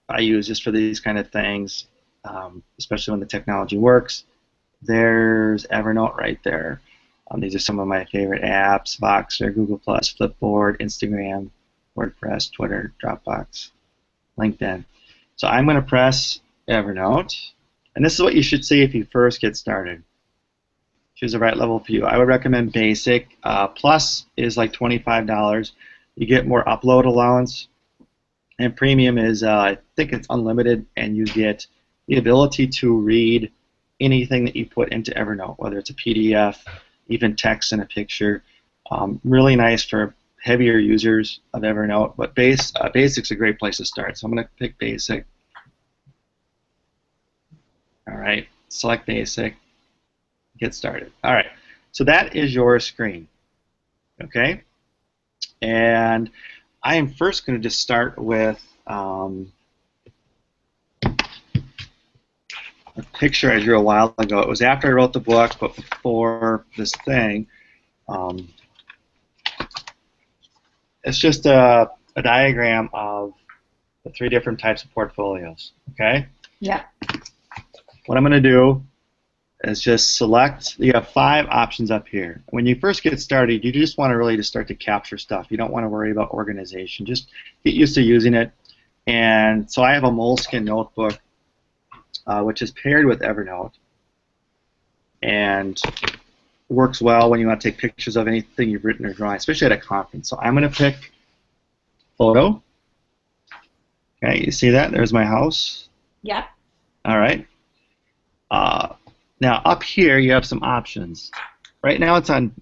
I use just for these kind of things, especially when the technology works. There's Evernote right there. These are some of my favorite apps: Voxer, Google+, Flipboard, Instagram, WordPress, Twitter, Dropbox, LinkedIn. So I'm going to press Evernote, and this is what you should see if you first get started. Choose the right level for you. I would recommend Basic. Plus is like $25. You get more upload allowance, and Premium is, I think it's unlimited, and you get the ability to read anything that you put into Evernote, whether it's a PDF, even text and a picture. Really nice for heavier users of Evernote, but Basic's a great place to start. So I'm going to pick Basic. All right, select Basic, get started. All right, so that is your screen, okay? And I am first going to just start with a picture I drew a while ago. It was after I wrote the book, but before this thing. It's just a diagram of the 3 different types of portfolios, okay? Yeah. What I'm going to do is just select, you have 5 options up here. When you first get started, you just want to really just start to capture stuff. You don't want to worry about organization. Just get used to using it. And so I have a Moleskine notebook, which is paired with Evernote, and works well when you want to take pictures of anything you've written or drawn, especially at a conference. So I'm going to pick photo. Okay, you see that? There's my house. Yeah. All right. Now up here you have some options. Right now it's on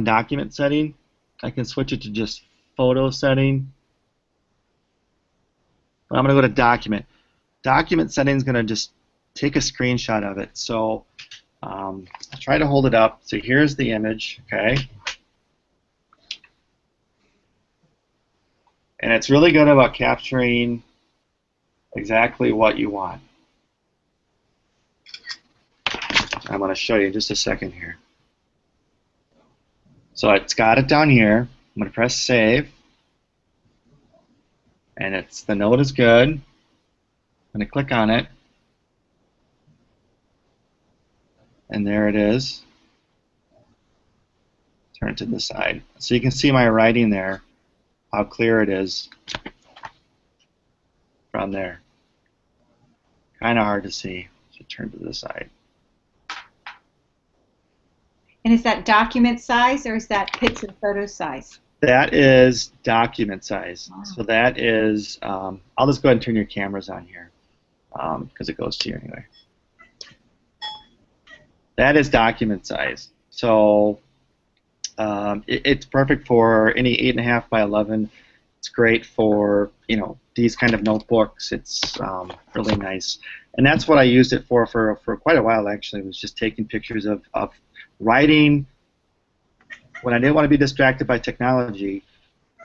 document setting. I can switch it to just photo setting. But I'm going to go to document. Document setting is going to just take a screenshot of it. So I'll try to hold it up. So here's the image, okay? And it's really good about capturing exactly what you want. I'm going to show you in just a second here. So it's got it down here. I'm going to press save. And the note is good. I'm going to click on it. And there it is. Turn it to the side. So you can see my writing there, how clear it is from there. Kind of hard to see. So turn to the side. And is that document size or is that pics and photo size? That is document size. Wow. So that is, I'll just go ahead and turn your cameras on here because it goes to you anyway. That is document size. So it's perfect for any 8.5 by 11. It's great for these kind of notebooks. It's really nice, and that's what I used it for quite a while actually. Was just taking pictures of writing. When I didn't want to be distracted by technology,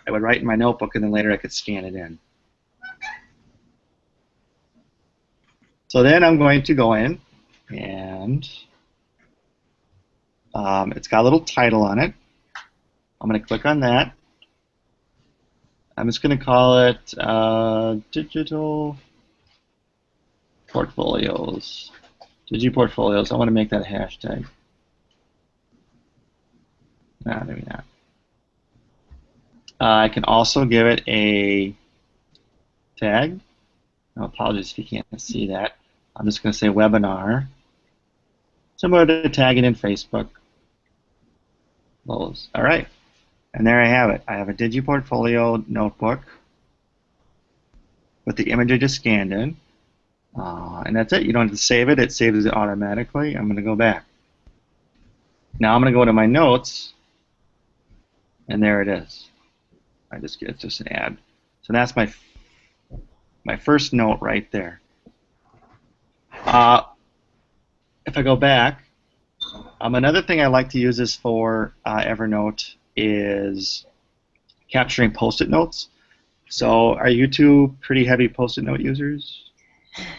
I would write in my notebook, and then later I could scan it in. So then I'm going to go in, and it's got a little title on it. I'm going to click on that. I'm just going to call it Digital Portfolios. Digiportfolios. I want to make that a hashtag. No, maybe not. I can also give it a tag. No, apologies if you can't see that. I'm just going to say webinar. Similar to tagging in Facebook. Those. All right. And there I have it. I have a Digiportfolio notebook with the image I just scanned in. And that's it. You don't have to save it. It saves it automatically. I'm going to go back. Now I'm going to go to my notes. And there it is. It's just an ad. So that's my first note right there. If I go back, another thing I like to use this for, Evernote, is capturing Post-it notes. So are you two pretty heavy Post-it note users?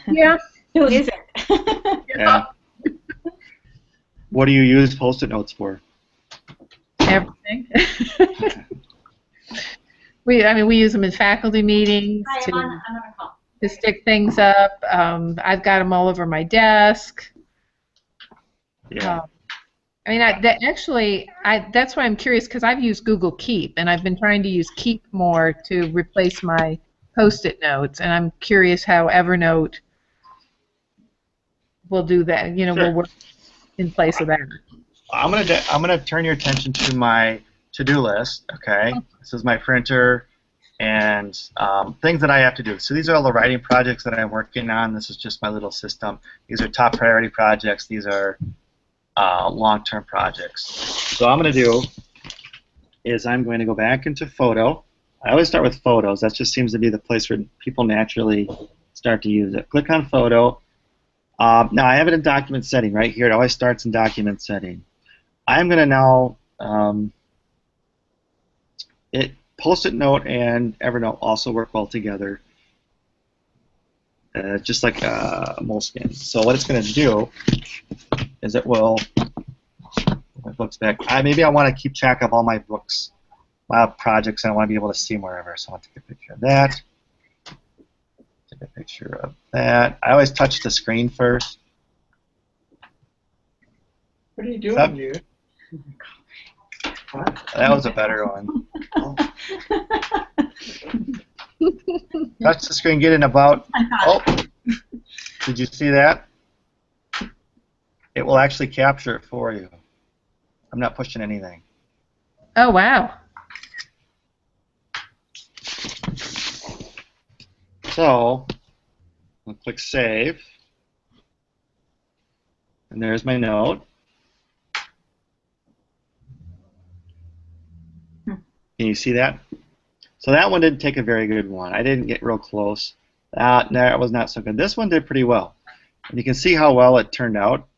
Yeah. Who isn't? Yeah. What do you use Post-it notes for? Everything. we use them in faculty meetings. Hi, I'm on a call. to stick things up. I've got them all over my desk. Yeah. I mean, that's why I'm curious because I've used Google Keep and I've been trying to use Keep more to replace my Post-it notes, and I'm curious how Evernote will do that. Will Sure. work in place of that. I'm gonna turn your attention to my to-do list. Okay, this is my printer and things that I have to do. So these are all the writing projects that I'm working on. This is just my little system. These are top priority projects. These are long-term projects. So what I'm gonna do is I'm going to go back into photo. I always start with photos. That just seems to be the place where people naturally start to use it. Click on photo. Now I have it in document setting right here. It always starts in document setting. I'm going to now, Post-it note and Evernote also work well together, just like Moleskine. So what it's going to do is it will, my books back. Maybe I want to keep track of all my books, my projects, and I want to be able to see them wherever. So I'll take a picture of that. Take a picture of that. I always touch the screen first. What are you doing, dude? That was a better one. Touch the screen, get in about. Oh, did you see that? It will actually capture it for you. I'm not pushing anything. Oh, wow. So, I'll click Save. And there's my note. Can you see that? So that one didn't take a very good one. I didn't get real close. That was not so good. This one did pretty well. And you can see how well it turned out.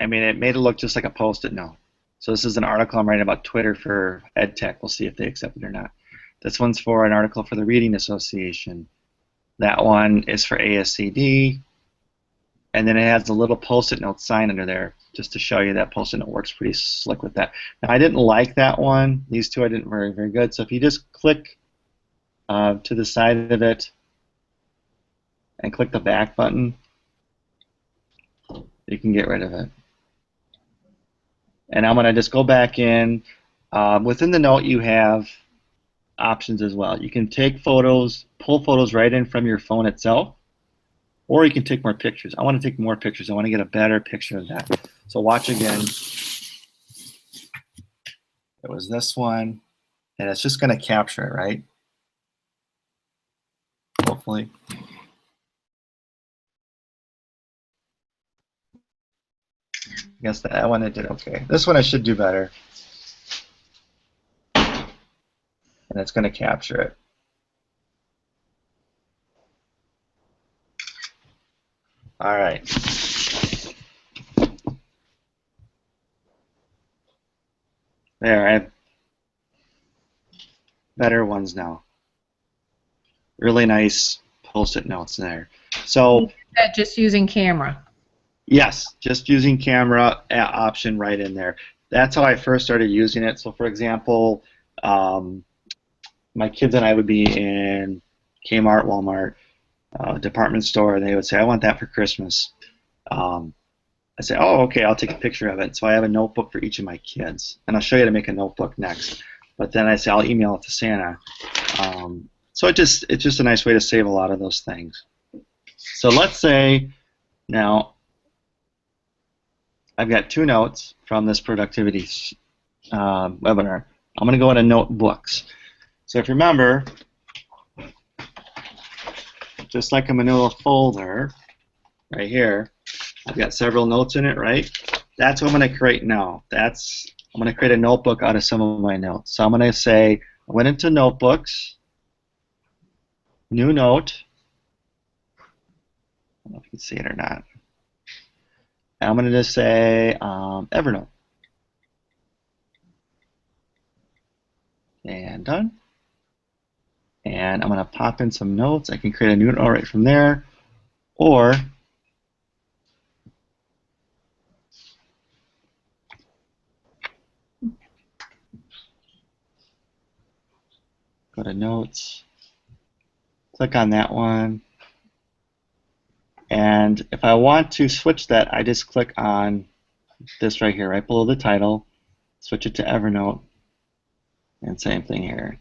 I mean, it made it look just like a Post-it note. So this is an article I'm writing about Twitter for EdTech. We'll see if they accept it or not. This one's for an article for the Reading Association. That one is for ASCD. And then it has a little Post-it note sign under there just to show you that Post-it note works pretty slick with that. Now, I didn't like that one. These two I didn't very, very good. So if you just click to the side of it and click the back button, you can get rid of it. And I'm going to just go back in. Within the note, you have options as well. You can take photos, pull photos right in from your phone itself, or you can take more pictures. I want to take more pictures. I want to get a better picture of that. So watch again. It was this one, and it's just going to capture it, right? Hopefully. I guess that one it did okay. This one I should do better. And it's going to capture it. All right. There, I have better ones now. Really nice Post-it notes there. So Just using camera. yes, just using camera option right in there. That's how I first started using it. So for example, my kids and I would be in Kmart, Walmart, department store, and they would say, I want that for Christmas. I say, oh, okay, I'll take a picture of it. So I have a notebook for each of my kids. And I'll show you how to make a notebook next. But then I say, I'll email it to Santa. So it's just a nice way to save a lot of those things. So let's say now I've got two notes from this productivity webinar. I'm going to go into notebooks. So if you remember, just like a manila folder right here, I've got several notes in it, right? That's what I'm going to create now. I'm going to create a notebook out of some of my notes. So I'm going to say, I went into notebooks, new note. I don't know if you can see it or not. And I'm going to just say Evernote. And done. And I'm going to pop in some notes. I can create a new note right from there. Or go to notes. Click on that one. And if I want to switch that, I just click on this right here, right below the title, switch it to Evernote, and same thing here.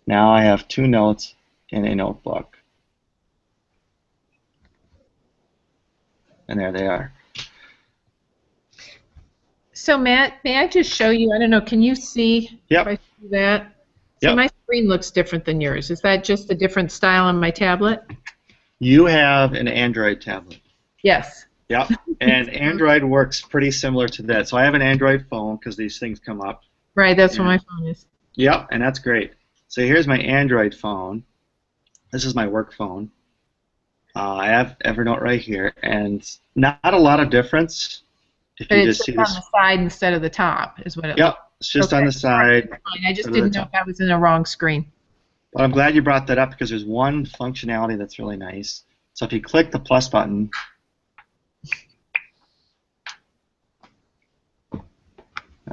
Now I have 2 notes in a notebook. And there they are. So Matt, may I just show you? I don't know. Can you see Yep. if I do that? See, Yep. my screen looks different than yours. Is that just a different style on my tablet? You have an Android tablet. Yes. Yep. And Android works pretty similar to that. So I have an Android phone because these things come up. Right, that's what my phone is. Yep, and that's great. So here's my Android phone. This is my work phone. I have Evernote right here, and not a lot of difference. If But you it's just see just on this. the side instead of the top, is what it Yep, looks it's just like. on the side. Fine. I just instead of the didn't know top. if I was in the wrong screen. Well, I'm glad you brought that up because there's one functionality that's really nice. So if you click the plus button,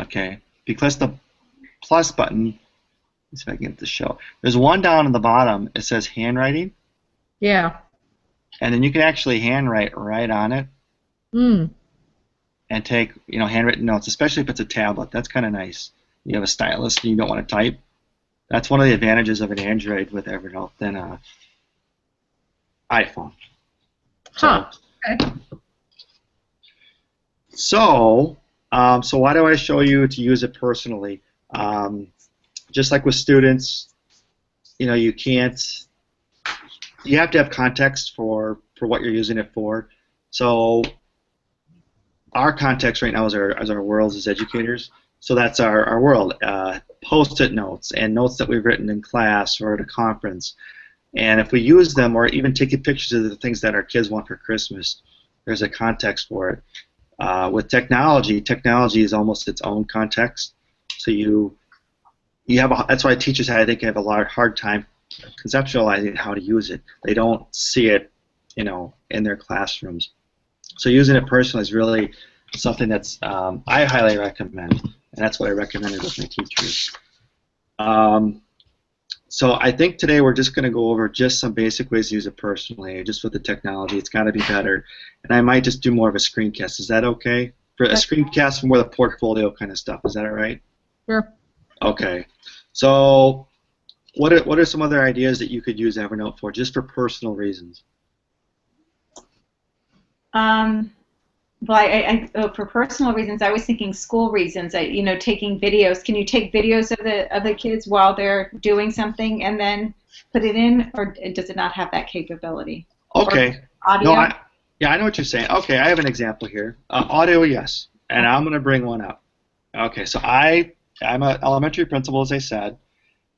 okay, if you click the plus button, let's see if I can get this to show. There's one down at the bottom. It says handwriting, Yeah. and then you can actually handwrite right on it Mm. and take handwritten notes, especially if it's a tablet. That's kind of nice. You have a stylus and you don't want to type. That's one of the advantages of an Android with Evernote than an iPhone. Huh. Okay. So why do I show you to use it personally? Just like with students, you have to have context for what you're using it for. So our context right now is our world as educators. So that's our world. Post-it notes and notes that we've written in class or at a conference. And if we use them or even taking pictures of the things that our kids want for Christmas, there's a context for it. With technology is almost its own context. So that's why teachers, I think, have a hard time conceptualizing how to use it. They don't see it, in their classrooms. So using it personally is really something that's I highly recommend, and that's what I recommended with my teachers. So I think today we're just going to go over just some basic ways to use it personally, just with the technology. It's got to be better, and I might just do more of a screencast. Is that okay? For a screencast for more the portfolio kind of stuff. Is that all right? Sure. Okay. So what are some other ideas that you could use Evernote for, just for personal reasons? Well, for personal reasons, I was thinking school reasons. Taking videos. Can you take videos of the kids while they're doing something and then put it in, or does it not have that capability? Okay. Or audio. No, I know what you're saying. Okay, I have an example here. Audio, yes, and I'm going to bring one up. Okay, so I'm an elementary principal, as I said,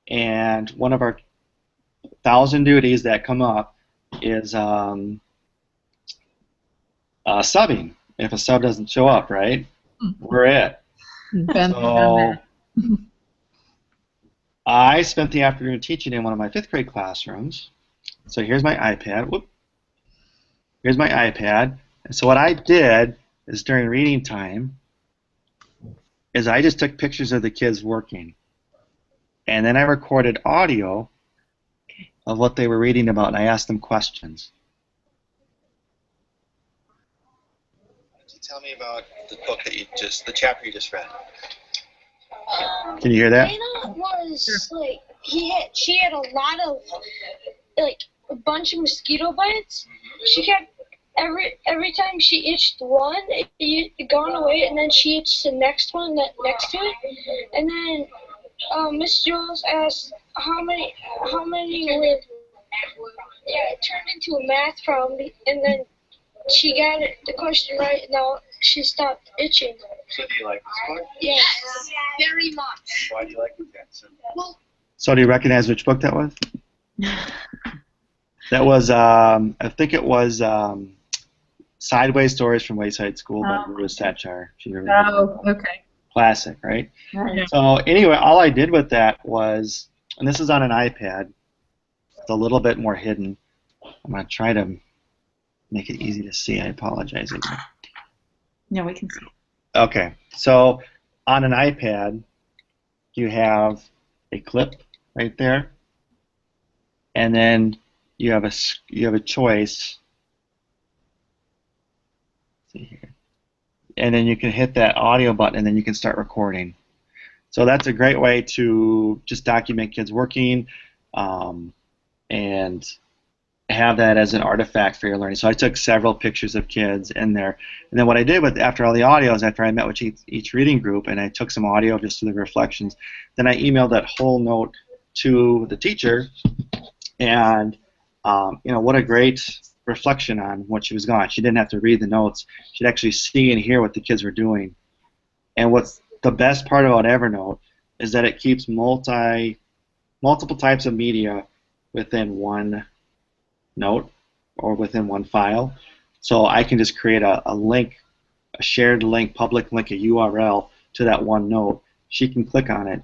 and one of our 1,000 duties that come up is subbing. If a sub doesn't show up, right, we're it. So I spent the afternoon teaching in one of my 5th grade classrooms. So here's my iPad. Whoop. Here's my iPad. And so what I did is during reading time is I just took pictures of the kids working. And then I recorded audio of what they were reading about, and I asked them questions. Tell me about the book that the chapter you just read. Can you hear that? Dana was like she had a lot of a bunch of mosquito bites. She kept every time she itched one, it gone away, and then she itched the next one next to it, and then Miss Jules asked how many were. Yeah, it turned into a math problem, and then she got the question right. Now she stopped itching. So do you like this book? Yes, very much. Why do you like it? So do you recognize which book that was? That was, I think it was Sideways Stories from Wayside School by Louis Satchar. Oh, okay. Classic, right? Right. So anyway, all I did with that was, and this is on an iPad, it's a little bit more hidden. I'm going to try to make it easy to see. I apologize again. No, we can see. Okay, so on an iPad, you have a clip right there, and then you have a choice. Let's see here. And then you can hit that audio button, and then you can start recording. So that's a great way to just document kids working, and have that as an artifact for your learning. So I took several pictures of kids in there, and then what I did with after all the audio is after I met with each reading group, and I took some audio just to the reflections, then I emailed that whole note to the teacher, and what a great reflection on what she was going. She didn't have to read the notes; she'd actually see and hear what the kids were doing. And what's the best part about Evernote is that it keeps multiple types of media within one note or within one file. So I can just create a link, a shared link, public link, a URL to that one note. She can click on it,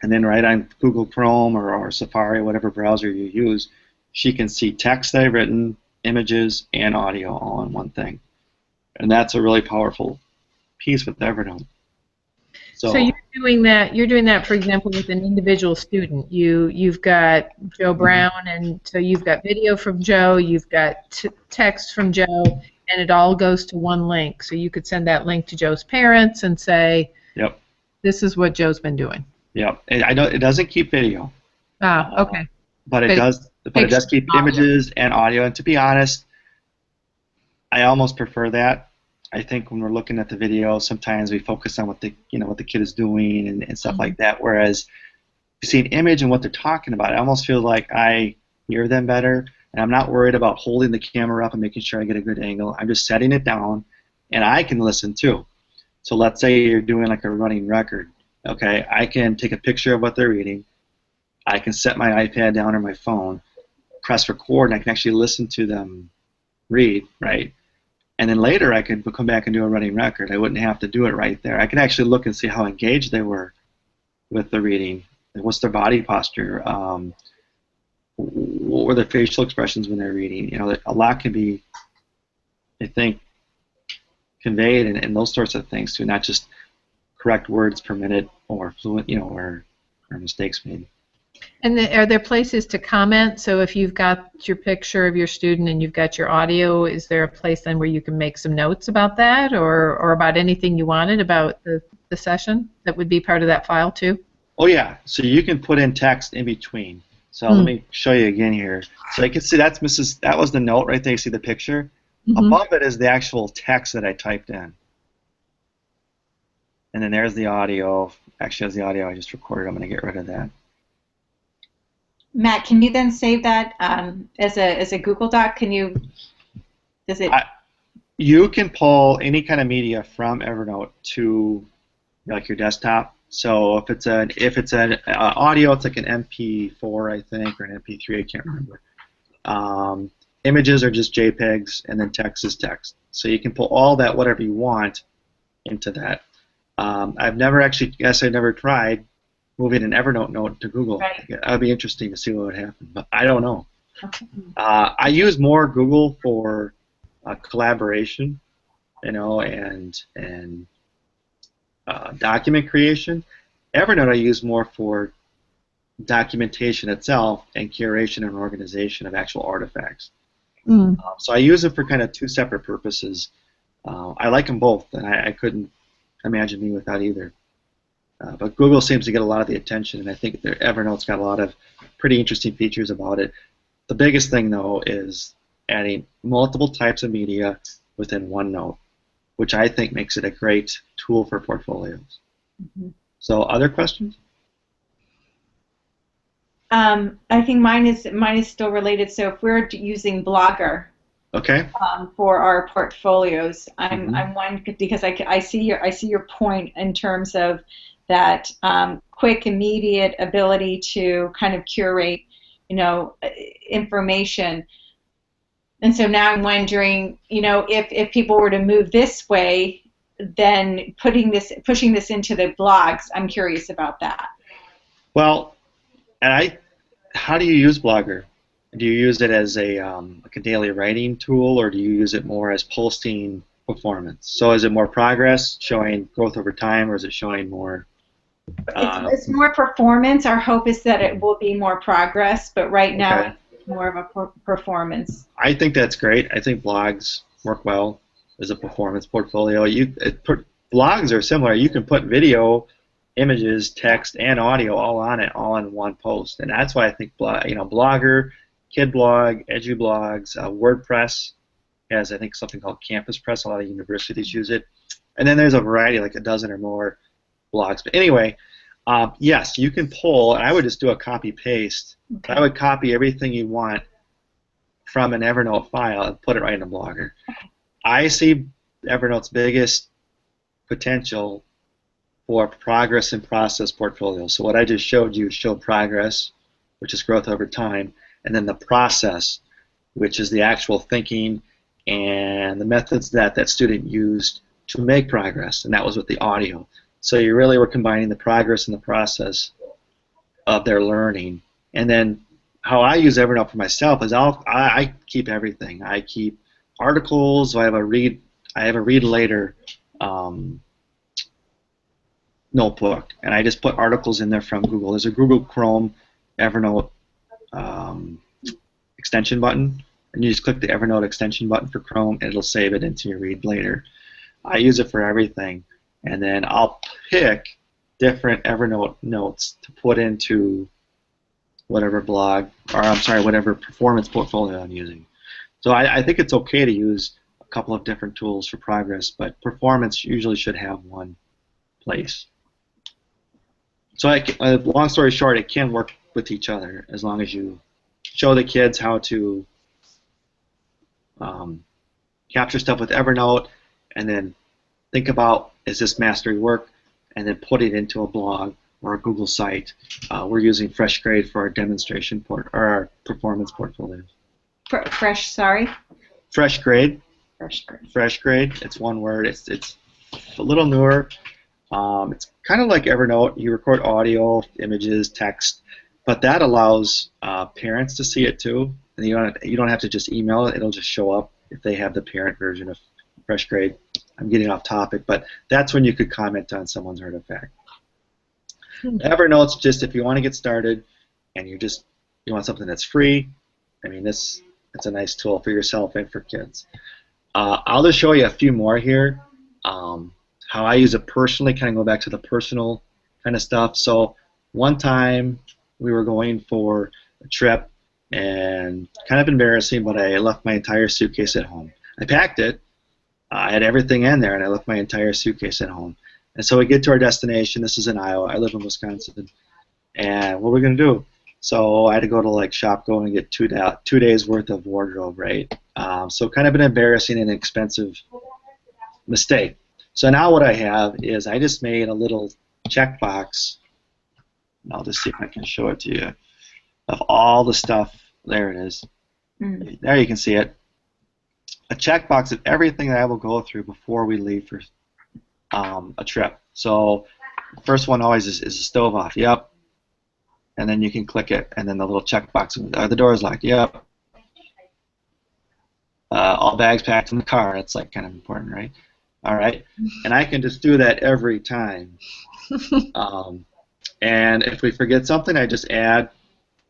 and then right on Google Chrome or Safari, whatever browser you use, she can see text that I've written, images, and audio all in one thing. And that's a really powerful piece with Evernote. So you're doing that, for example, with an individual student. You've got Joe Brown, and so you've got video from Joe, you've got text from Joe, and it all goes to one link. So you could send that link to Joe's parents and say, "Yep, this is what Joe's been doing." Yep, and I know it doesn't keep video. Ah, okay. But it does. But it does keep images and audio. And to be honest, I almost prefer that. I think when we're looking at the video, sometimes we focus on what the kid is doing and stuff like that. Whereas you see an image and what they're talking about, I almost feel like I hear them better, and I'm not worried about holding the camera up and making sure I get a good angle. I'm just setting it down, and I can listen too. So let's say you're doing like a running record. Okay, I can take a picture of what they're reading. I can set my iPad down or my phone, press record, and I can actually listen to them read, right? And then later I could come back and do a running record. I wouldn't have to do it right there. I can actually look and see how engaged they were with the reading. What's their body posture? What were their facial expressions when they're reading? A lot can be, I think, conveyed in those sorts of things too, not just correct words per minute or fluent, or mistakes made. And are there places to comment? So if you've got your picture of your student and you've got your audio, is there a place then where you can make some notes about that or about anything you wanted about the session that would be part of that file too? Oh yeah, so you can put in text in between. So let me show you again here. So you can see that was the note right there. You see the picture? Above it is the actual text that I typed in. And then there's the audio. Actually, there's the audio I just recorded. I'm going to get rid of that. Matt, can you then save that as a Google Doc? You can pull any kind of media from Evernote to like your desktop. So if it's an audio, it's like an MP4, I think, or an MP3. I can't remember. Images are just JPEGs, and then text is text. So you can pull all that, whatever you want, into that. I've never tried moving an Evernote note to Google. Right. That would be interesting to see what would happen, but I don't know. Okay. I use more Google for collaboration, and document creation. Evernote I use more for documentation itself and curation and organization of actual artifacts. So I use them for kind of two separate purposes. I like them both, and I couldn't imagine me without either. But Google seems to get a lot of the attention, and I think Evernote's got a lot of pretty interesting features about it. The biggest thing, though, is adding multiple types of media within one note, which I think makes it a great tool for portfolios. So, other questions? I think mine is still related. So if we're using Blogger, okay, for our portfolios, I'm one because I see your point in terms of that quick, immediate ability to kind of curate, information. And so now I'm wondering, if people were to move this way, then pushing this into the blogs, I'm curious about that. Well, how do you use Blogger? Do you use it as like a daily writing tool, or do you use it more as posting performance? So is it more progress, showing growth over time, or is it showing more It's more performance. Our hope is that it will be more progress, but right now Okay. it's more of a performance. I think that's great. I think blogs work well as a performance portfolio. Blogs are similar. You can put video, images, text, and audio all on it, all in one post, and that's why I think Blogger, Kid Blog, EduBlogs, WordPress has I think something called Campus Press. A lot of universities use it, and then there's a variety, like a dozen or more blogs. But anyway, yes, you can pull, and I would just do a copy paste. Okay. I would copy everything you want from an Evernote file and put it right in a Blogger. I see Evernote's biggest potential for progress and process portfolios. So what I just showed you showed progress, which is growth over time, and then the process, which is the actual thinking and the methods that that student used to make progress, and that was with the audio. So you really were combining the progress and the process of their learning. And then how I use Evernote for myself is I keep everything. I keep articles. I have a read later notebook, and I just put articles in there from Google. There's a Google Chrome Evernote extension button, and you just click the Evernote extension button for Chrome, and it'll save it into your read later. I use it for everything, and then I'll pick different Evernote notes to put into whatever blog, or I'm sorry, whatever performance portfolio I'm using. So I think it's okay to use a couple of different tools for progress, but performance usually should have one place. So long story short, it can work with each other as long as you show the kids how to capture stuff with Evernote, and then think about, is this mastery work, and then put it into a blog or a Google site. We're using FreshGrade for our demonstration or our performance portfolios. Sorry? FreshGrade. FreshGrade. FreshGrade. It's one word. It's a little newer. It's kind of like Evernote. You record audio, images, text, but that allows parents to see it too. And you don't have to just email it. It'll just show up if they have the parent version of FreshGrade. I'm getting off topic, but that's when you could comment on someone's artifact. Evernote's just if you want to get started and you want something that's free. I mean, it's a nice tool for yourself and for kids. I'll just show you a few more here. How I use it personally, kind of go back to the personal kind of stuff. So one time we were going for a trip, and kind of embarrassing, but I left my entire suitcase at home. I packed it. I had everything in there, and I left my entire suitcase at home. And so we get to our destination. This is in Iowa. I live in Wisconsin. And what are we going to do? So I had to go to Shopko and get 2 days worth of wardrobe, right? So kind of an embarrassing and expensive mistake. So now what I have is I just made a little checkbox. I'll just see if I can show it to you. Of all the stuff, there it is. There you can see it. A checkbox of everything that I will go through before we leave for a trip. So the first one always is the stove off. Yep. And then you can click it, and then the little checkbox. Are the doors locked? Yep. All bags packed in the car. That's kind of important, right? All right. And I can just do that every time. And if we forget something, I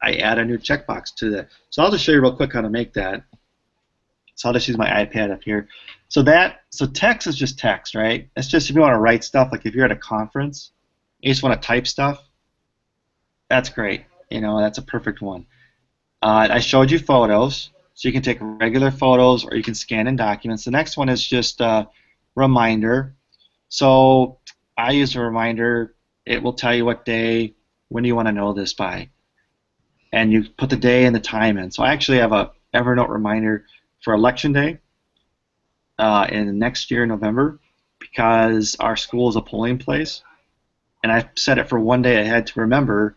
add a new checkbox to that. So I'll just show you real quick how to make that. So I'll just use my iPad up here. So text is just text, right? It's just if you want to write stuff, like if you're at a conference, you just want to type stuff, that's great. That's a perfect one. I showed you photos, so you can take regular photos or you can scan in documents. The next one is just a reminder. So I use a reminder. It will tell you what day, when do you want to know this by. And you put the day and the time in. So I actually have a Evernote reminder for Election Day in next year, November, because our school is a polling place. And I set it for 1 day ahead to remember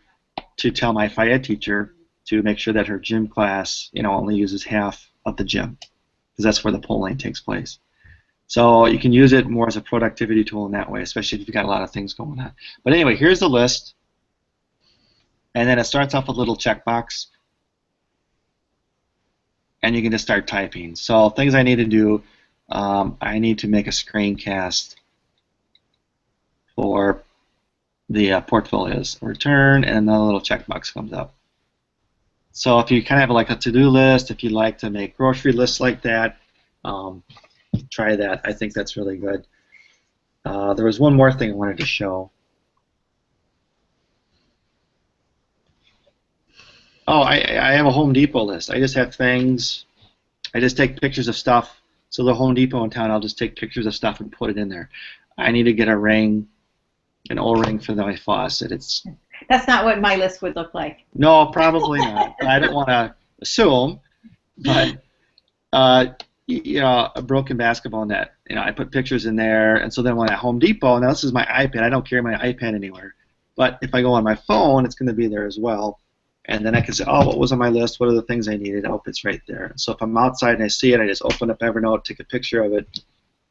to tell my Phi Ed teacher to make sure that her gym class, only uses half of the gym, because that's where the polling takes place. So you can use it more as a productivity tool in that way, especially if you've got a lot of things going on. But anyway, here's the list. And then it starts off with a little checkbox. And you can just start typing. So things I need to do, I need to make a screencast for the portfolios. Return, and another little checkbox comes up. So if you kind of have like a to-do list, if you like to make grocery lists like that, try that. I think that's really good. There was one more thing I wanted to show. Oh, I have a Home Depot list. I just have things. I just take pictures of stuff. So the Home Depot in town, I'll just take pictures of stuff and put it in there. I need to get a ring, an O-ring for my faucet. That's not what my list would look like. No, probably not. I don't want to assume, but you know, a broken basketball net. You know, I put pictures in there, and so then when at Home Depot, now this is my iPad. I don't carry my iPad anywhere, but if I go on my phone, it's going to be there as well. And then I can say, oh, what was on my list? What are the things I needed? Oh, it's right there. So if I'm outside and I see it, I just open up Evernote, take a picture of it,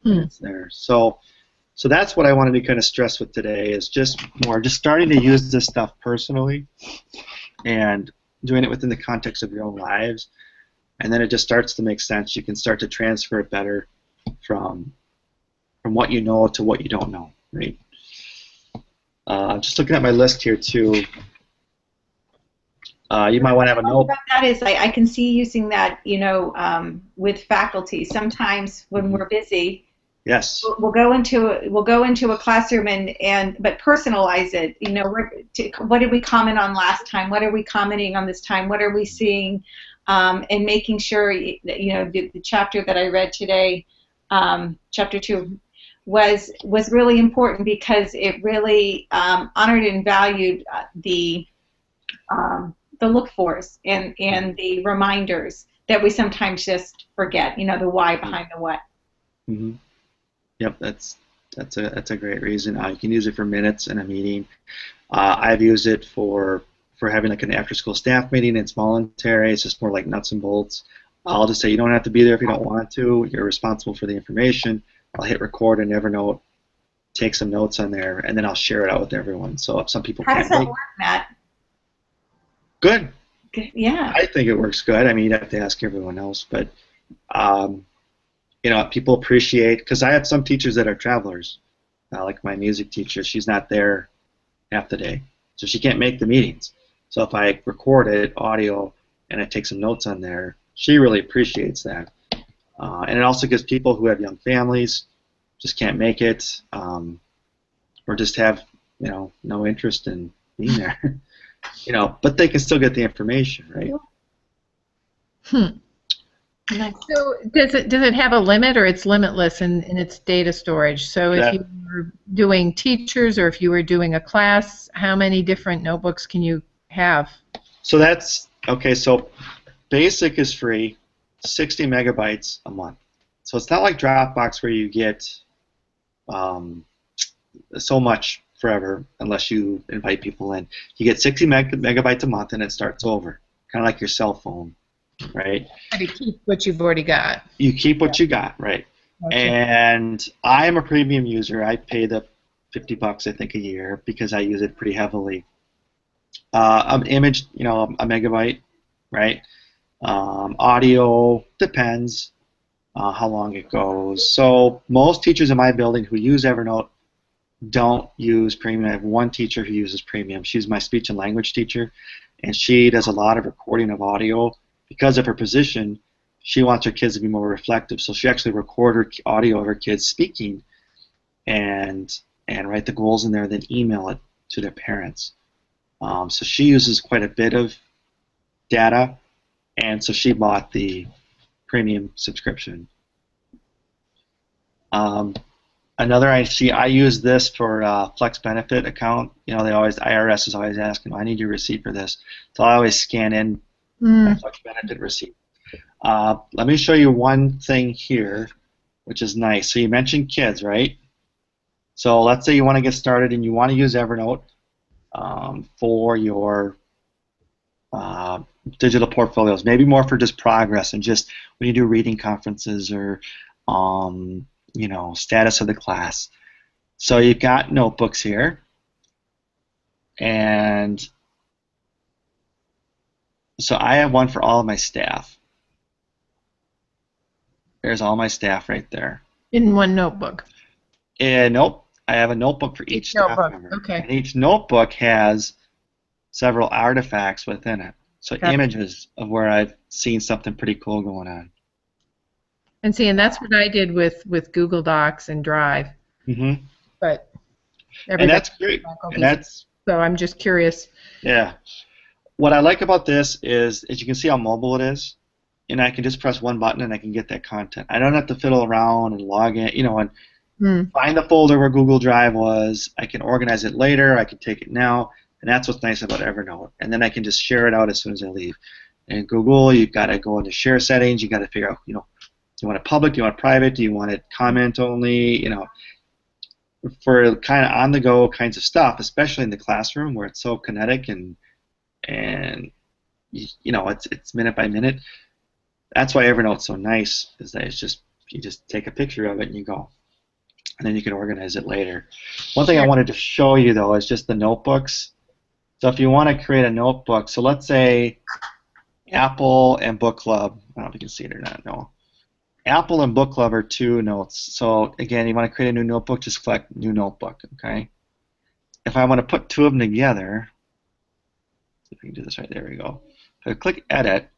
and it's there. So that's what I wanted to kind of stress with today is just starting to use this stuff personally and doing it within the context of your own lives. And then it just starts to make sense. You can start to transfer it better from what you know to what you don't know, right? Just looking at my list here too. You might want to have a note. About that is I can see using that, you know, with faculty. Sometimes when we're busy, yes, we'll go into a classroom but personalize it. You know, what did we comment on last time? What are we commenting on this time? What are we seeing? And making sure that, you know, the chapter that I read today, chapter 2, was really important because it really honored and valued the look-fors and the reminders that we sometimes just forget. You know, the why behind the what. Mm-hmm. Yep, that's a great reason. You can use it for minutes in a meeting. I've used it for having like an after-school staff meeting. It's voluntary. It's just more like nuts and bolts. I'll just say you don't have to be there if you don't want to. You're responsible for the information. I'll hit record in Evernote, take some notes on there, and then I'll share it out with everyone. So if some people How can't does that work, Matt? Good. Yeah. I think it works good. I mean, you'd have to ask everyone else, but you know, people appreciate, because I have some teachers that are travelers, like my music teacher. She's not there half the day, so she can't make the meetings. So if I record it, audio, and I take some notes on there, she really appreciates that. And it also gives people who have young families, just can't make it, or just have, you know, no interest in being there, you know, but they can still get the information, right? So does it have a limit, or it's limitless in its data storage? So if you were doing teachers or if you were doing a class, how many different notebooks can you have? So that's okay. So basic is free, 60 megabytes a month. So it's not like Dropbox where you get so much forever unless you invite people in. You get 60 megabytes a month and it starts over, kind of like your cell phone, right? You keep what you've already got. You keep what you got, right? Gotcha. And I am a premium user. I pay the $50, I think, a year because I use it pretty heavily. An image, you know, a megabyte, right? Audio depends how long it goes. So most teachers in my building who use Evernote don't use premium. I have one teacher who uses premium. She's my speech and language teacher, and she does a lot of recording of audio. Because of her position, she wants her kids to be more reflective, so she actually records her audio of her kids speaking and write the goals in there, then email it to their parents. So she uses quite a bit of data, and so she bought the premium subscription. Another I use this for Flex Benefit account. You know, IRS is always asking, I need your receipt for this. So I always scan in my Flex Benefit receipt. Let me show you one thing here, which is nice. So you mentioned kids, right? So let's say you want to get started and you want to use Evernote for your digital portfolios, maybe more for just progress and just when you do reading conferences or you know, status of the class. So you've got notebooks here, and so I have one for all of my staff. There's all my staff right there. In one notebook? Nope. I have a notebook for each staff notebook. member. Okay. And each notebook has several artifacts within it. So Gotcha. images of where I've seen something pretty cool going on. And see, and that's what I did with Google Docs and Drive. Mm-hmm. But And that's great. And that's, so I'm just curious. yeah. What I like about this is you can see how mobile it is. And I can just press one button and I can get that content. I don't have to fiddle around and log in, and find the folder where Google Drive was. I can organize it later. I can take it now. And that's what's nice about Evernote. And then I can just share it out as soon as I leave. And Google, you've got to go into share settings. You've got to figure out, do you want it public? Do you want it private? Do you want it comment only? For kind of on-the-go kinds of stuff, especially in the classroom where it's so kinetic and it's minute by minute. That's why Evernote's so nice, is that you just take a picture of it and you go. And then you can organize it later. One thing I wanted to show you, though, is just the notebooks. So if you want to create a notebook, so let's say Apple and Book Club, I don't know if you can see it or not, no. Apple and Book Club are two notes. So again, you want to create a new notebook, just click New Notebook, okay? If I want to put two of them together, see if we can do this right, there we go. If I click Edit,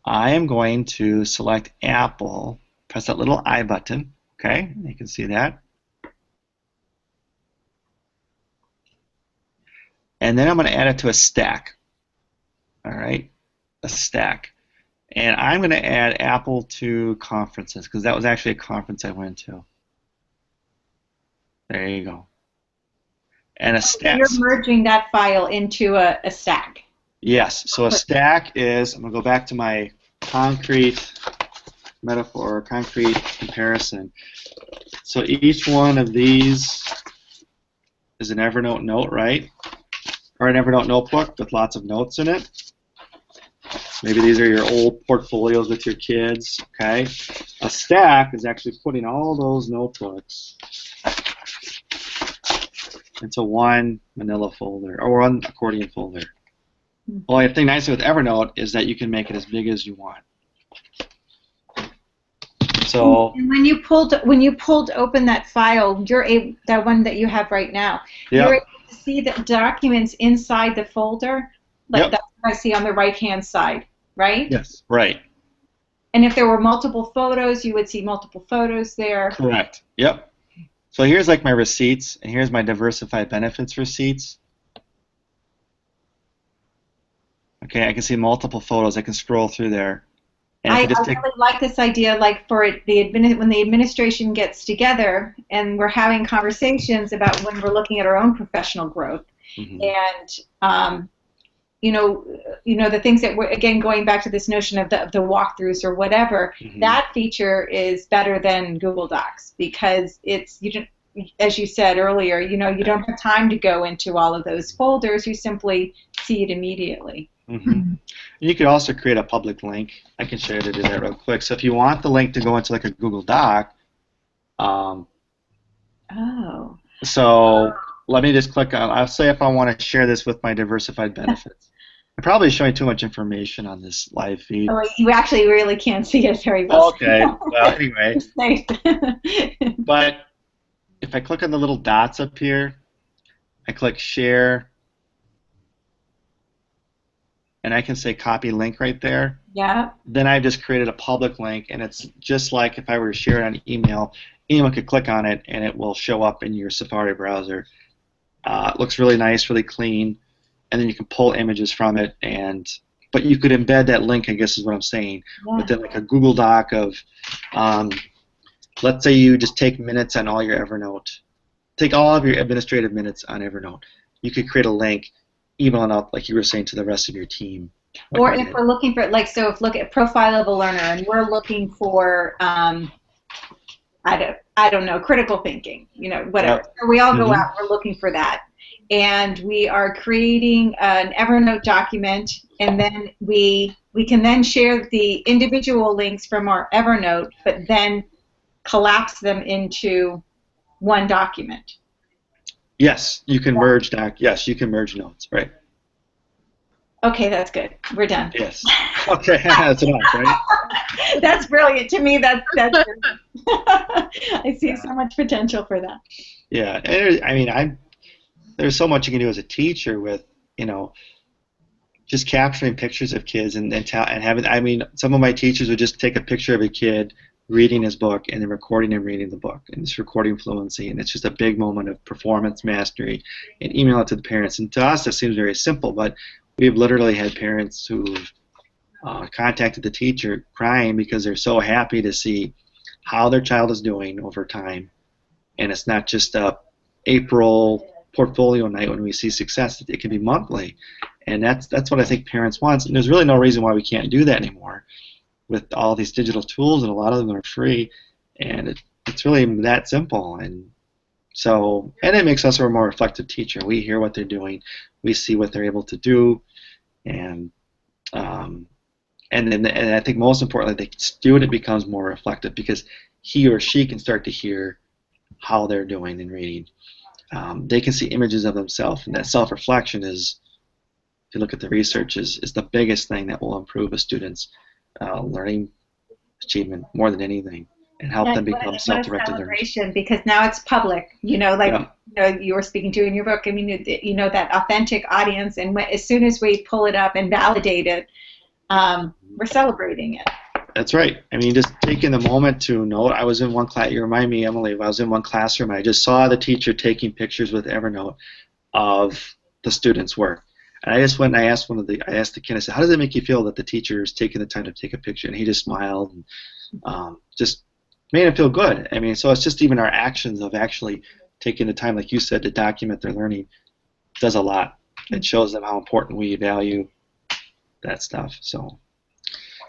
I am going to select Apple, press that little I button, okay? You can see that. And then I'm going to add it to a stack, all right? A stack. And I'm going to add Apple to conferences, because that was actually a conference I went to. There you go. And a stack. You're merging that file into a stack. Yes. So a stack is, I'm going to go back to my concrete metaphor, concrete comparison. So each one of these is an Evernote note, right? Or an Evernote notebook with lots of notes in it. Maybe these are your old portfolios with your kids, okay? A stack is actually putting all those notebooks into one manila folder, or one accordion folder. Well, the thing nice with Evernote is that you can make it as big as you want. So and when you pulled open that file, you're able, that one that you have right now, you're able to see the documents inside the folder. Like that's what I see on the right-hand side, right? Yes, right. And if there were multiple photos, you would see multiple photos there. Correct. Yep. So here's like my receipts, and here's my diversified benefits receipts. Okay, I can see multiple photos. I can scroll through there. And I really like this idea, like for when the administration gets together and we're having conversations about when we're looking at our own professional growth, and the things that we're, again, going back to this notion of the walkthroughs or whatever, that feature is better than Google Docs, because as you said earlier, you don't have time to go into all of those folders. You simply see it immediately. You could also create a public link. I can show you how to do that real quick. So if you want the link to go into like a Google Doc, so let me just click on, I'll say if I want to share this with my diversified benefits. I'm probably showing too much information on this live feed. Oh, you actually really can't see it very well. Okay, well anyway. But if I click on the little dots up here, I click share, and I can say copy link right there. Yeah. Then I've just created a public link, and it's just like if I were to share it on email, anyone could click on it and it will show up in your Safari browser. It looks really nice, really clean, and then you can pull images from it, but you could embed that link, I guess is what I'm saying, within like a Google Doc of, let's say you just take minutes on all your Evernote. Take all of your administrative minutes on Evernote. You could create a link, email it up, like you were saying, to the rest of your team. Or if we're looking for, look at profile of a learner, and we're looking for, I don't know, critical thinking, whatever. So we all go out, we're looking for that. And we are creating an Evernote document, and then we can then share the individual links from our Evernote, but then collapse them into one document. Yes, you can merge you can merge notes, right? Okay, that's good. We're done. Yes. Okay, that's enough, right? That's brilliant. To me, that's I see so much potential for that. Yeah, and I mean, there's so much you can do as a teacher with, you know, just capturing pictures of kids and having. I mean, some of my teachers would just take a picture of a kid reading his book and then recording him reading the book and just recording fluency, and it's just a big moment of performance mastery, and email it to the parents. And to us, it seems very simple, but we've literally had parents who've contacted the teacher crying because they're so happy to see how their child is doing over time, and it's not just a April portfolio night when we see success. It can be monthly, and that's what I think parents want. And there's really no reason why we can't do that anymore with all these digital tools, and a lot of them are free, and it's really that simple. And so, and it makes us a more reflective teacher. We hear what they're doing, we see what they're able to do, and um, and I think most importantly, the student becomes more reflective because he or she can start to hear how they're doing in reading. They can see images of themselves, and that self-reflection is, if you look at the research, is the biggest thing that will improve a student's learning achievement more than anything, and help them become self-directed learners. Celebration, because now it's public. You know, like Yeah. you know, you were speaking to in your book. I mean, you know, that authentic audience, and as soon as we pull it up and validate it, we're celebrating it. That's right. I mean, just taking the moment to note. I was in one class. You remind me, Emily. I was in one classroom. I just saw the teacher taking pictures with Evernote of the students' work, and I just went and I asked I asked the kid. I said, "How does it make you feel that the teacher is taking the time to take a picture?" And he just smiled and just made him feel good. I mean, so it's just even our actions of actually taking the time, like you said, to document their learning does a lot. It shows them how important we value that stuff. So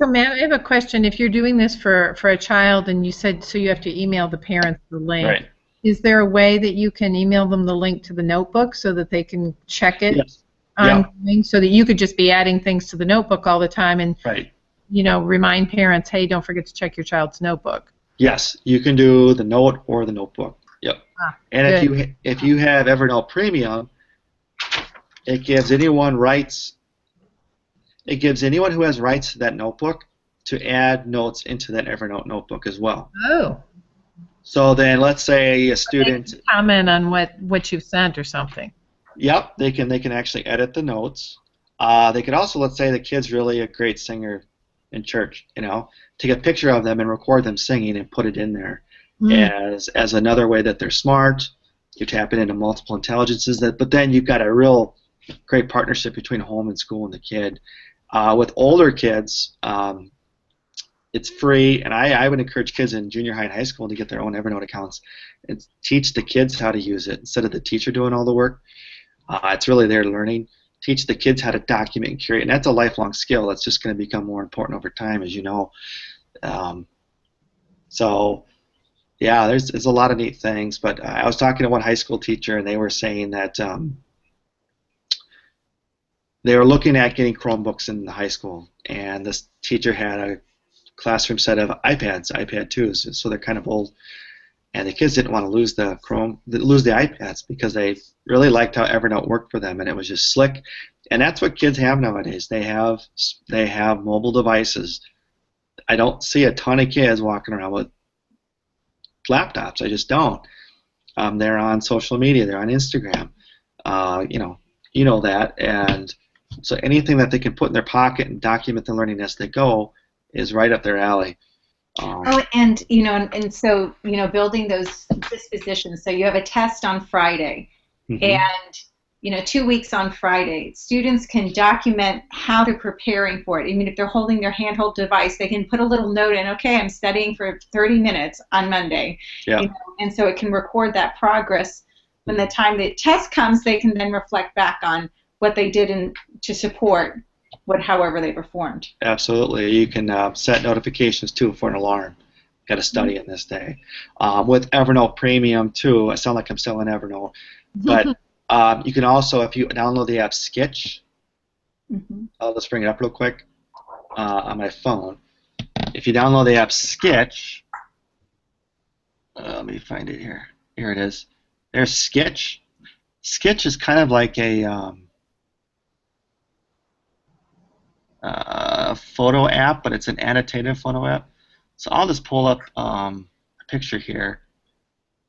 Matt, I have a question. If you're doing this for a child and you said so you have to email the parents the link, right. is there a way that you can email them the link to the notebook so that they can check it Yes. ongoing, so that you could just be adding things to the notebook all the time and Right. you know, remind parents, hey, don't forget to check your child's notebook? Yes, you can do the note or the notebook. Yep. And Good. if you have Evernote Premium, it gives anyone rights. It gives anyone who has rights to that notebook to add notes into that Evernote notebook as well. Oh. So then, let's say a student They can comment on what you've sent or something. Yep, they can actually edit the notes. They could also, let's say the kid's really a great singer in church, you know, take a picture of them and record them singing and put it in there as another way that they're smart. You're tapping into multiple intelligences, but then you've got a real great partnership between home and school and the kid. With older kids, it's free, and I would encourage kids in junior high and high school to get their own Evernote accounts and teach the kids how to use it instead of the teacher doing all the work. It's really their learning. Teach the kids how to document and curate, and that's a lifelong skill that's just going to become more important over time, as you know. So, yeah, there's a lot of neat things, but I was talking to one high school teacher, and they were saying that they were looking at getting Chromebooks in the high school, and this teacher had a classroom set of iPads, iPad 2s, so they're kind of old. And the kids didn't want to lose the iPads because they really liked how Evernote worked for them, and it was just slick. And that's what kids have nowadays. They have mobile devices. I don't see a ton of kids walking around with laptops. I just don't. They're on social media. They're on Instagram. You know that. And so anything that they can put in their pocket and document the learning as they go is right up their alley. And you know, and so you know, building those dispositions. So you have a test on Friday, and you know, 2 weeks on Friday. Students can document how they're preparing for it. I mean, if they're holding their handheld device, they can put a little note in. Okay, I'm studying for 30 minutes on Monday. Yeah. You know, and so it can record that progress. When the time the test comes, they can then reflect back on what they did to support however they performed. Absolutely. You can set notifications too for an alarm. Got to study in this day. With Evernote Premium too, I sound like I'm selling Evernote, but you can also, if you download the app Sketch, I'll just bring it up real quick on my phone. If you download the app Sketch, let me find it here. Here it is. There's Sketch. Sketch is kind of like a photo app, but it's an annotated photo app. So I'll just pull up a picture here.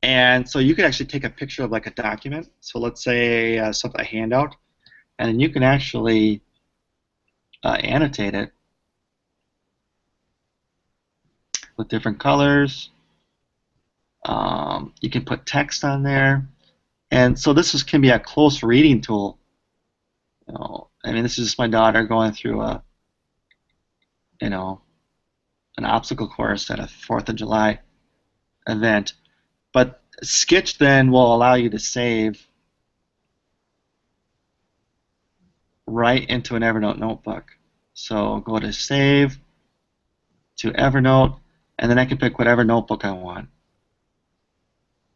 And so you can actually take a picture of like a document. So let's say a handout, and then you can actually annotate it with different colors. You can put text on there, and so can be a close reading tool. I mean, this is just my daughter going through an obstacle course at a 4th of July event. But Sketch then will allow you to save right into an Evernote notebook. So go to Save, to Evernote, and then I can pick whatever notebook I want.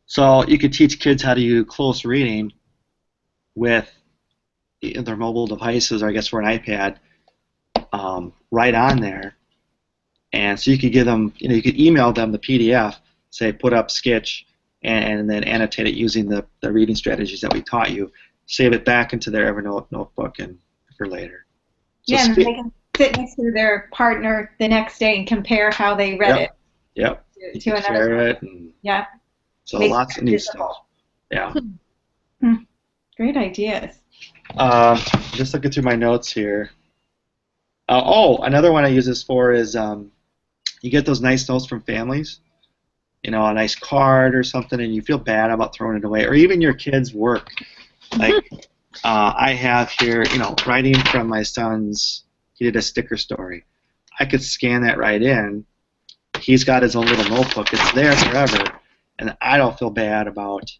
So you could teach kids how to use close reading with their mobile devices, or I guess for an iPad, right on there. And so you could give them, you could email them the PDF, say put up Sketch, and then annotate it using the reading strategies that we taught you. Save it back into their Evernote notebook and for later. So yeah, and they can sit next to their partner the next day and compare how they read it. Yep. You To can another. share it. And Yeah. so Make lots it of new visible. stuff. Yeah. Great ideas. Just looking through my notes here. Another one I use this for is you get those nice notes from families. A nice card or something, and you feel bad about throwing it away, or even your kids' work. Like I have here, writing from my son's. He did a sticker story. I could scan that right in. He's got his own little notebook. It's there forever, and I don't feel bad about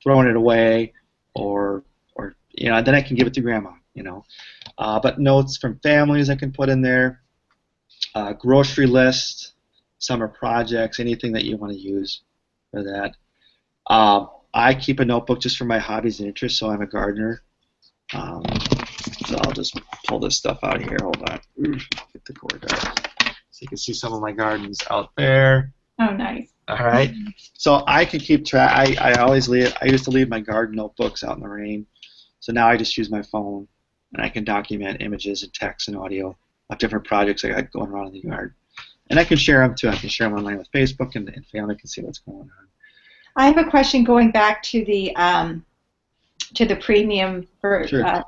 throwing it away, or then I can give it to grandma. But notes from families I can put in there. Grocery list. Summer projects, anything that you want to use for that. I keep a notebook just for my hobbies and interests, so I'm a gardener. So I'll just pull this stuff out here. Hold on. Get the cord out. So you can see some of my gardens out there. Oh, nice. All right. So I can keep track. I used to leave my garden notebooks out in the rain. So now I just use my phone, and I can document images and text and audio of different projects I got going around in the yard. And I can share them too. I can share them online with Facebook, and family can see what's going on. I have a question going back to the premium for Sure.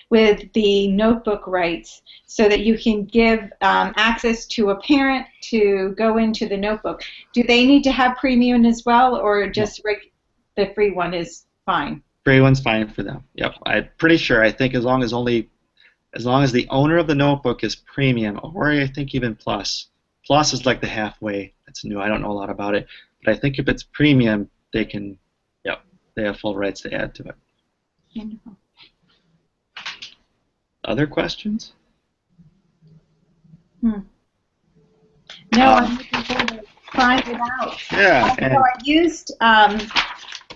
With the notebook rights, so that you can give access to a parent to go into the notebook. Do they need to have premium as well, or just the free one is fine? Free one's fine for them. Yep. I'm pretty sure. I think as long as the owner of the notebook is premium, or I think even plus. Plus is like the halfway. That's new. I don't know a lot about it, but I think if it's premium, they have full rights to add to it. Wonderful. Other questions? No, I'm looking forward to trying it out. Yeah. I used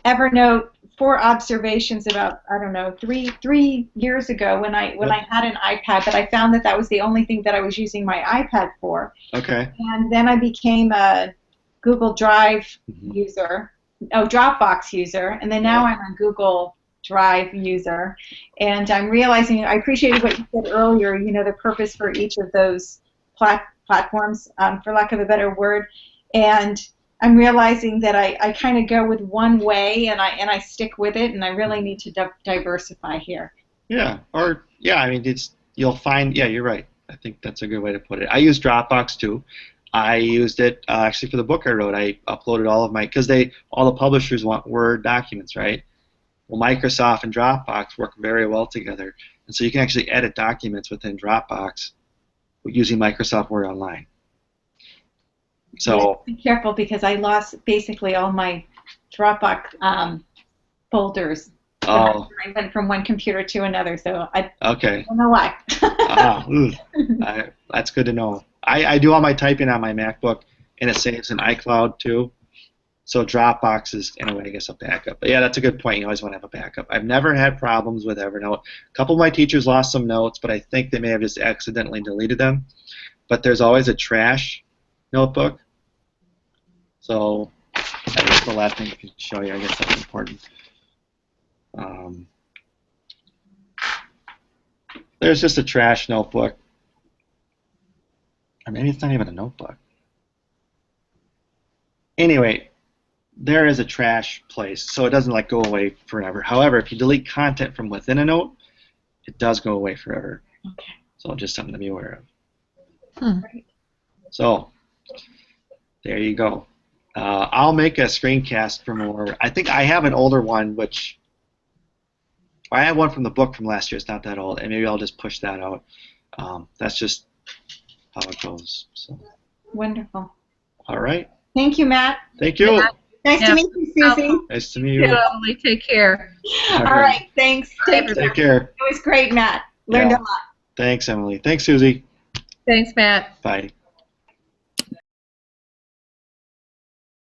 Evernote for observations about, I don't know, three years ago when I had an iPad, but I found that was the only thing that I was using my iPad for. Okay. And then I became a Google Drive Dropbox user, and then now I'm a Google Drive user. And I'm realizing, I appreciated what you said earlier, the purpose for each of those platforms, for lack of a better word. And I'm realizing that I kind of go with one way, and I stick with it, and I really need to diversify here. Yeah, I mean, you'll find. Yeah, you're right. I think that's a good way to put it. I use Dropbox too. I used it actually for the book I wrote. I uploaded all of because all the publishers want Word documents, right? Well, Microsoft and Dropbox work very well together, and so you can actually edit documents within Dropbox using Microsoft Word Online. So be careful, because I lost basically all my Dropbox folders. I went from one computer to another, so I don't know why. That's good to know. I do all my typing on my MacBook, and it saves in iCloud too. So Dropbox is, in a way, I guess, a backup. But yeah, that's a good point. You always want to have a backup. I've never had problems with Evernote. A couple of my teachers lost some notes, but I think they may have just accidentally deleted them. But there's always a trash notebook. So that's the last thing I can show you. I guess that's important. There's just a trash notebook. Or maybe it's not even a notebook. Anyway, there is a trash place, so it doesn't like go away forever. However, if you delete content from within a note, it does go away forever. Okay. So just something to be aware of. Right. So there you go. I'll make a screencast for more. I think I have an older one, which I have one from the book from last year. It's not that old, and maybe I'll just push that out. That's just how it goes. So. Wonderful. All right. Thank you, Matt. Thank you. Nice to meet you, Susie. Nice to meet you. Emily, take care. All right. Thanks. Take care. It was great, Matt. Learned a lot. Thanks, Emily. Thanks, Susie. Thanks, Matt. Bye.